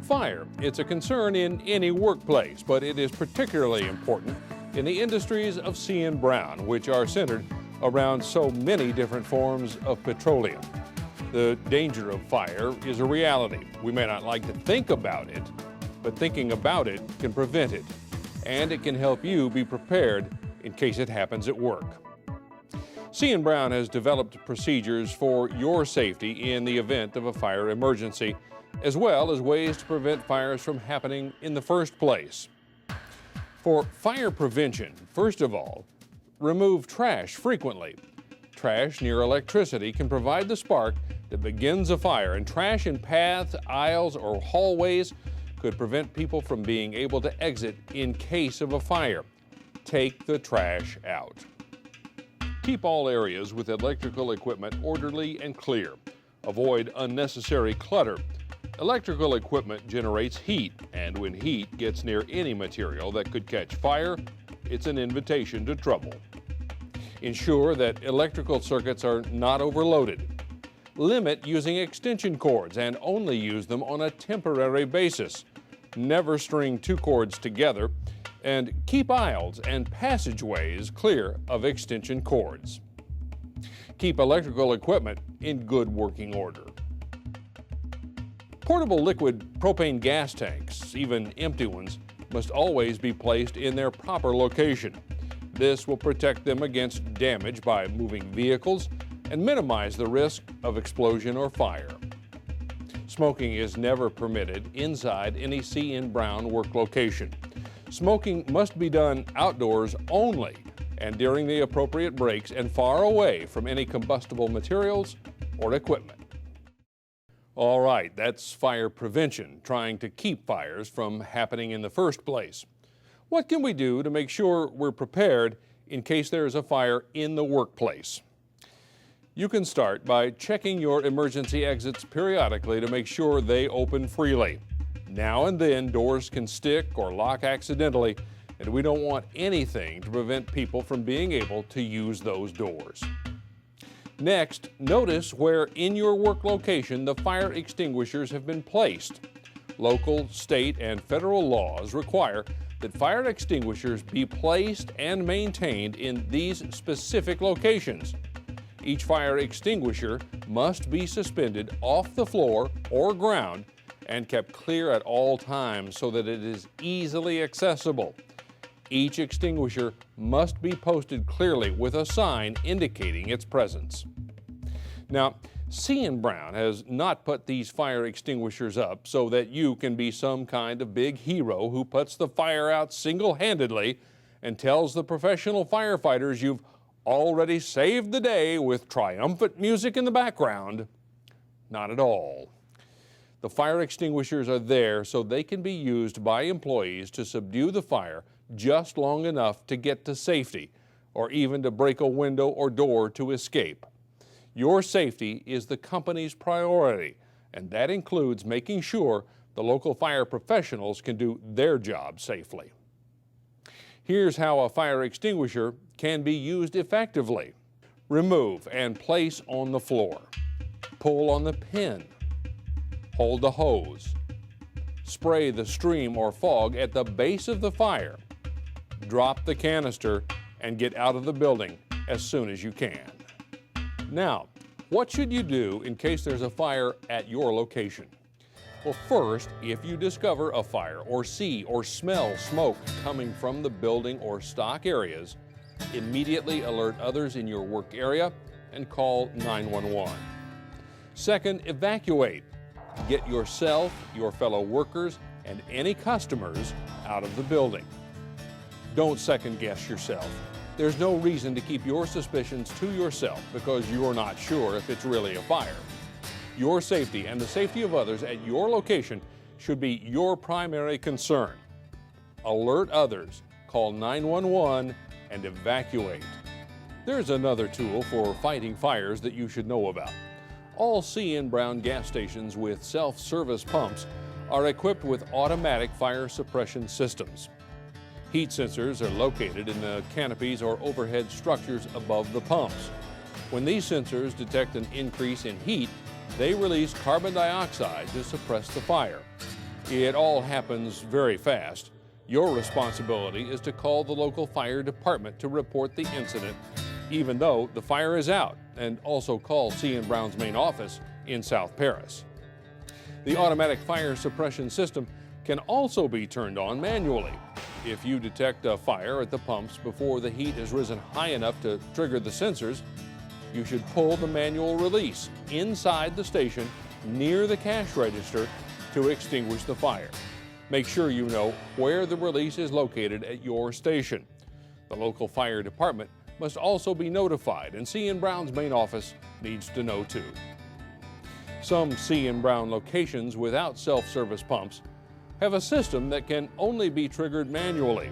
Fire. It's a concern in any workplace, but it is particularly important in the industries of C.N. Brown, which are centered around so many different forms of petroleum. The danger of fire is a reality. We may not like to think about it, but thinking about it can prevent it, and it can help you be prepared in case it happens at work. C.N. Brown has developed procedures for your safety in the event of a fire emergency, as well as ways to prevent fires from happening in the first place. For fire prevention, first of all, remove trash frequently. Trash near electricity can provide the spark that begins a fire, and trash in paths, aisles, or hallways could prevent people from being able to exit in case of a fire. Take the trash out. Keep all areas with electrical equipment orderly and clear. Avoid unnecessary clutter. Electrical equipment generates heat, and when heat gets near any material that could catch fire, it's an invitation to trouble. Ensure that electrical circuits are not overloaded. Limit using extension cords and only use them on a temporary basis. Never string two cords together, and keep aisles and passageways clear of extension cords. Keep electrical equipment in good working order. Portable liquid propane gas tanks, even empty ones, must always be placed in their proper location. This will protect them against damage by moving vehicles and minimize the risk of explosion or fire. Smoking is never permitted inside any C.N. Brown work location. Smoking must be done outdoors only and during the appropriate breaks and far away from any combustible materials or equipment. All right, that's fire prevention, trying to keep fires from happening in the first place. What can we do to make sure we're prepared in case there is a fire in the workplace? You can start by checking your emergency exits periodically to make sure they open freely. Now and then, doors can stick or lock accidentally, and we don't want anything to prevent people from being able to use those doors. Next, notice where in your work location the fire extinguishers have been placed. Local, state, and federal laws require that fire extinguishers be placed and maintained in these specific locations. Each fire extinguisher must be suspended off the floor or ground and kept clear at all times so that it is easily accessible. Each extinguisher must be posted clearly with a sign indicating its presence. Now, C.N. Brown has not put these fire extinguishers up so that you can be some kind of big hero who puts the fire out single-handedly and tells the professional firefighters you've already saved the day with triumphant music in the background. Not at all. The fire extinguishers are there so they can be used by employees to subdue the fire just long enough to get to safety, or even to break a window or door to escape. Your safety is the company's priority, and that includes making sure the local fire professionals can do their job safely. Here's how a fire extinguisher can be used effectively. Remove and place on the floor. Pull on the pin. Hold the hose. Spray the stream or fog at the base of the fire. Drop the canister and get out of the building as soon as you can. Now, what should you do in case there's a fire at your location? Well, first, if you discover a fire or see or smell smoke coming from the building or stock areas, immediately alert others in your work area and call 911. Second, evacuate. Get yourself, your fellow workers, and any customers out of the building. Don't second-guess yourself. There's no reason to keep your suspicions to yourself because you're not sure if it's really a fire. Your safety and the safety of others at your location should be your primary concern. Alert others, call 911, and evacuate. There's another tool for fighting fires that you should know about. All C.N. Brown gas stations with self-service pumps are equipped with automatic fire suppression systems. Heat sensors are located in the canopies or overhead structures above the pumps. When these sensors detect an increase in heat, they release carbon dioxide to suppress the fire. It all happens very fast. Your responsibility is to call the local fire department to report the incident, even though the fire is out, and also call C.N. Brown's main office in South Paris. The automatic fire suppression system can also be turned on manually. If you detect a fire at the pumps before the heat has risen high enough to trigger the sensors, you should pull the manual release inside the station near the cash register to extinguish the fire. Make sure you know where the release is located at your station. The local fire department must also be notified, and C.N. Brown's main office needs to know too. Some C.N. Brown locations without self-service pumps have a system that can only be triggered manually.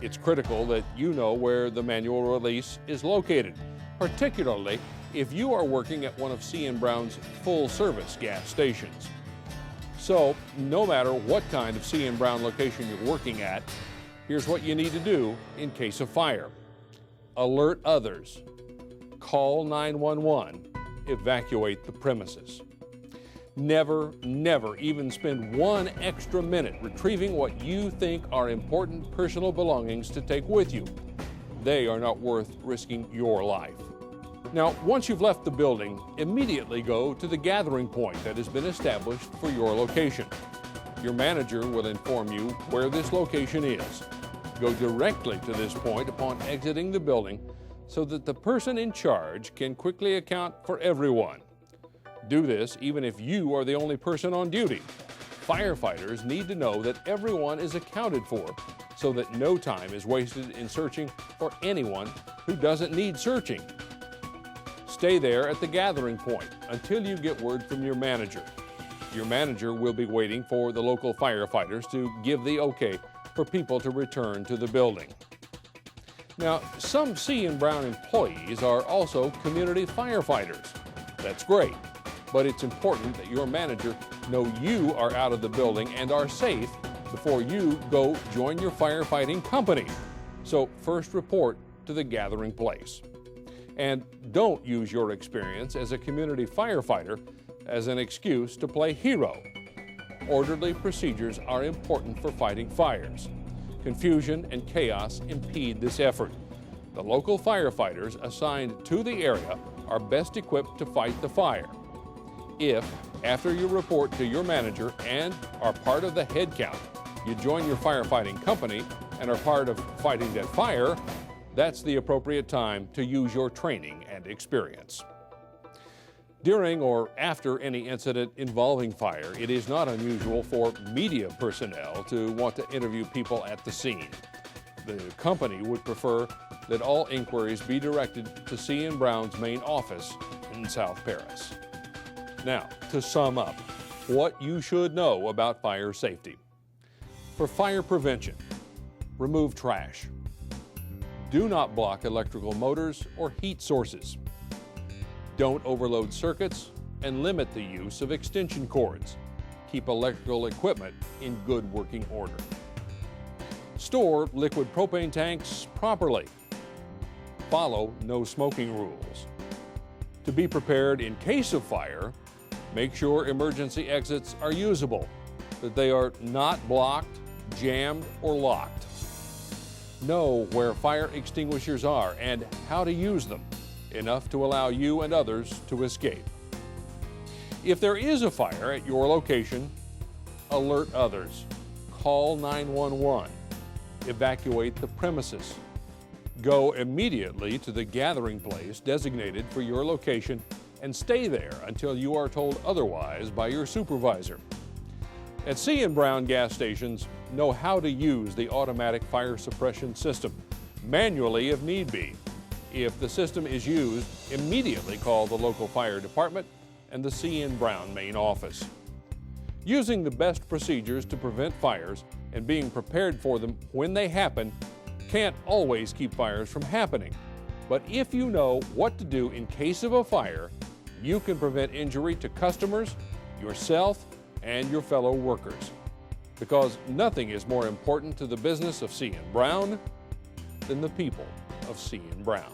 It's critical that you know where the manual release is located, particularly if you are working at one of C.N. Brown's full-service gas stations. So, no matter what kind of C.N. Brown location you're working at, here's what you need to do in case of fire. Alert others. Call 911. Evacuate the premises. Never, never even spend one extra minute retrieving what you think are important personal belongings to take with you. They are not worth risking your life. Now, once you've left the building, immediately go to the gathering point that has been established for your location. Your manager will inform you where this location is. Go directly to this point upon exiting the building so that the person in charge can quickly account for everyone. Do this even if you are the only person on duty. Firefighters need to know that everyone is accounted for so that no time is wasted in searching for anyone who doesn't need searching. Stay there at the gathering point until you get word from your manager. Your manager will be waiting for the local firefighters to give the okay for people to return to the building. Now, some C.N. Brown employees are also community firefighters. That's great, but it's important that your manager know you are out of the building and are safe before you go join your firefighting company. So first report to the gathering place. And don't use your experience as a community firefighter as an excuse to play hero. Orderly procedures are important for fighting fires. Confusion and chaos impede this effort. The local firefighters assigned to the area are best equipped to fight the fire. If, after you report to your manager and are part of the head count, you join your firefighting company and are part of fighting that fire, that's the appropriate time to use your training and experience. During or after any incident involving fire, it is not unusual for media personnel to want to interview people at the scene. The company would prefer that all inquiries be directed to C.N. Brown's main office in South Paris. Now, to sum up, what you should know about fire safety. For fire prevention, remove trash. Do not block electrical motors or heat sources. Don't overload circuits and limit the use of extension cords. Keep electrical equipment in good working order. Store liquid propane tanks properly. Follow no smoking rules. To be prepared in case of fire, make sure emergency exits are usable, that they are not blocked, jammed, or locked. Know where fire extinguishers are and how to use them, enough to allow you and others to escape. If there is a fire at your location, alert others. Call 911. Evacuate the premises. Go immediately to the gathering place designated for your location and stay there until you are told otherwise by your supervisor. At C.N. Brown gas stations, know how to use the automatic fire suppression system, manually if need be. If the system is used, immediately call the local fire department and the C.N. Brown main office. Using the best procedures to prevent fires and being prepared for them when they happen can't always keep fires from happening. But if you know what to do in case of a fire, you can prevent injury to customers, yourself, and your fellow workers. Because nothing is more important to the business of C.N. Brown than the people of C.N. Brown.